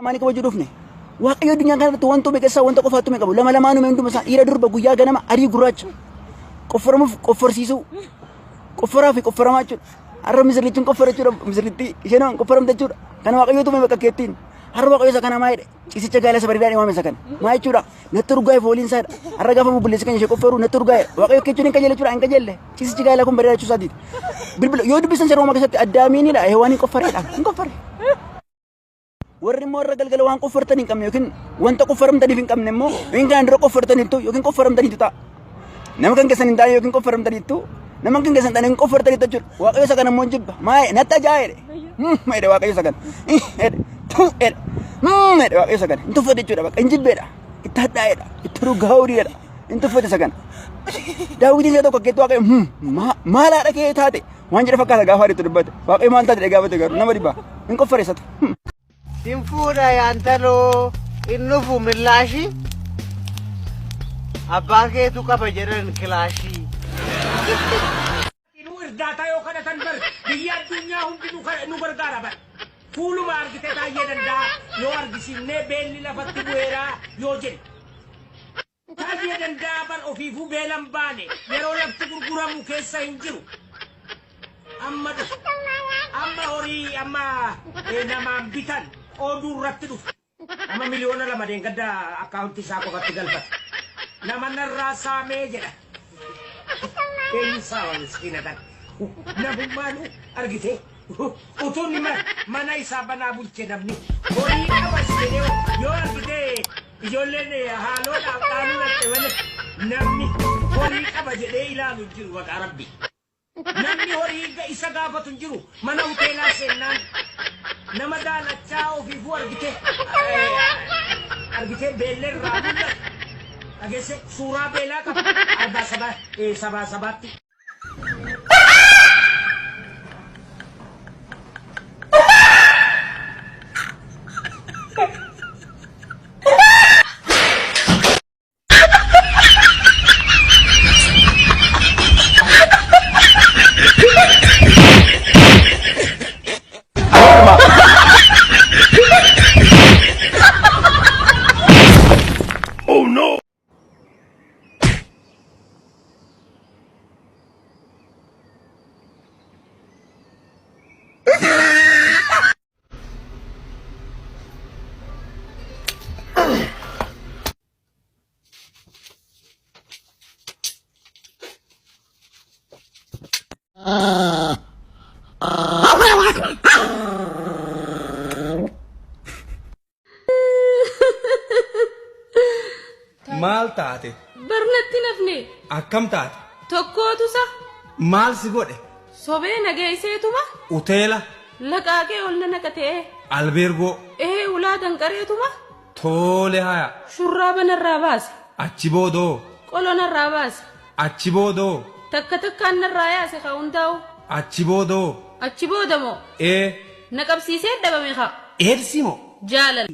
Mani kau jodoh ni. Waktu dunia kan tuan tu mereka sawan tu kau fatu mereka. Lama-lama anu main tu masa ira dur baguya gana ma ari guraj. Kofar sisu. Kofar macam. Aram miseritin kofar cura miseriti. Isena kofar macam cura. Karena waktu tu mereka ketin. Har waktu sakana mai. Isi cegala seperti ni mama sakan. Mai cura. Natur gay volin sad. Araga famu boleh sekan kofaru natur gay. Waktu kecuali kajal cura angka jelle. Isi cegala kum berada cusadit. Bil yodu bisa seru makan satu adami ni lah. Hewani kofar lah. Kofar. Warri morra galgal waan qofartani kam yokin wanta qofaramtani fin kam nemo inga andro qofartani to yokin qofaramtani to ta nama kan kesan inda yokin qofaramtani to nama kan kesan tanin qofartani to jur wa qayo sakana monjib mai nata jaire mai de wa qayo sakan tu mai de wa qayo sakan intu fodi jur ba injib beda kita daira itru gauri da intu fodi sakan dawidi je to ko keto qayo mala da ke taate wanjira fakata gafari to dubbat wa qayo man ta de gafati garu nama diba in qofare sat Timfura yantalo innufu millashi abbaake tu kaba jedhan kilashi inu irdata yo kana tanbar biya dunya hundi nu gargara ba fulu mar gite ta yedan da yo argisinne belli la fatti buera yo jeni ta yedan da bar ofifu belam bane yero lafti gurguramu kessa hinjiru amma ori amma nama bitan Odu ratu, nama miliona lama deh kada account isa ko katigal ba. Nama narasa meja. Ini sawan skinatan. Nabu manu argite. Utun ni mana isa banabul cedam ni. Ori awas deh yo argite. Yo lene halo na kanu na tewan. Namni ori awas deh ilang jiru wa Arabi. Namni ori ga isa gabatun jiru. Mana utela senan. Nama dana ciao vivu argite beler rabulla agese sura bela ka ada sabati Maal taate? Barnatti nafne. Akkam taate? Tokkootu sa. Maal si godhe? Sobee nageesseetuma. Uteela? Laqaaqee ol na naqatee. Albeergoo? Ulaa danqareetuma. Tole haya. Shurraaba narraa baase. Achi boodoo? Qolo narraa baase. Achi boodoo? Takka takkaan narraa yaase ka hundaa'u. Achi boodoo? Achi boodamoo. Ee? Na qabsiisee dhabame ka. Eedsi moo? Jaalala.